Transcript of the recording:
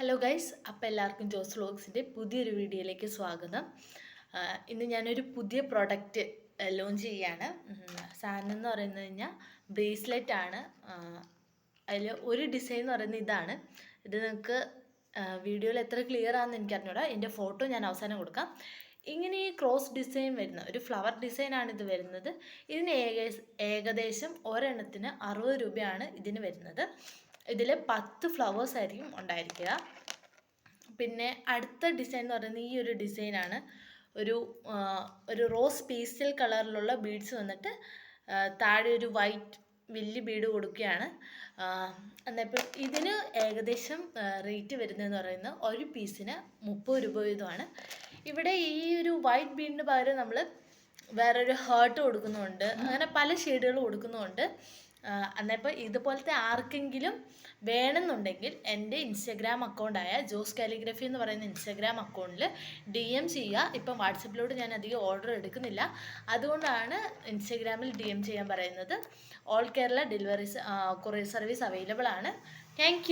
Hello guys, അപ്പോൾ എല്ലാവർക്കും ജോസ് വ്ലോഗ്സിൻ്റെ പുതിയൊരു വീഡിയോയിലേക്ക് സ്വാഗതം. ഇന്ന് ഞാനൊരു പുതിയ പ്രൊഡക്റ്റ് ലോഞ്ച് ചെയ്യാണ്. സാധനം എന്ന് പറയുന്നത് കഴിഞ്ഞാൽ ബ്രേസ്ലെറ്റ് ആണ്. അതിൽ ഒരു ഡിസൈൻ എന്ന് പറയുന്നത് ഇതാണ്. ഇത് നിങ്ങൾക്ക് വീഡിയോയിൽ എത്ര ക്ലിയർ ആണെന്ന് എനിക്കറിഞ്ഞൂടാ. എൻ്റെ ഫോട്ടോ ഞാൻ അവസാനം കൊടുക്കാം. ഇങ്ങനെ ഈ ക്രോസ് ഡിസൈൻ വരുന്ന ഒരു ഫ്ലവർ ഡിസൈനാണ് ഇത് വരുന്നത്. ഇതിന് ഏകദേശം ഒരെണ്ണത്തിന് 60 രൂപയാണ് ഇതിന് വരുന്നത്. ഇതിൽ 10 ഫ്ലവേഴ്സ് ആയിരിക്കും ഉണ്ടായിരിക്കുക. പിന്നെ അടുത്ത ഡിസൈൻ എന്ന് പറയുന്നത് ഈ ഒരു ഡിസൈനാണ്. ഒരു റോസ് പേസ്റ്റൽ കളറിലുള്ള ബീഡ്സ് വന്നിട്ട് താഴെ ഒരു വൈറ്റ് വലിയ ബീഡ് കൊടുക്കുകയാണ്. എന്നിപ്പോൾ ഇതിന് ഏകദേശം റേറ്റ് വരുന്നതെന്ന് പറയുന്നത് ഒരു പീസിന് 30 രൂപ വീതമാണ്. ഇവിടെ ഈ ഒരു വൈറ്റ് ബീഡിന് പകരം നമ്മൾ വേറൊരു ഹേർട്ട് കൊടുക്കുന്നുണ്ട്. അങ്ങനെ പല ഷെയ്ഡുകൾ കൊടുക്കുന്നുണ്ട്. എന്നിപ്പോൾ ഇതുപോലത്തെ ആർക്കെങ്കിലും വേണമെന്നുണ്ടെങ്കിൽ എൻ്റെ ഇൻസ്റ്റഗ്രാം അക്കൗണ്ടായ ജോസ് കാലിഗ്രഫി എന്ന് പറയുന്ന ഇൻസ്റ്റഗ്രാം അക്കൗണ്ടിൽ DM ചെയ്യുക. ഇപ്പം വാട്സപ്പിലോട്ട് ഞാൻ അധികം ഓർഡർ എടുക്കുന്നില്ല, അതുകൊണ്ടാണ് ഇൻസ്റ്റഗ്രാമിൽ DM ചെയ്യാൻ പറയുന്നത്. All Kerala delivery courier service available ആണ്. താങ്ക്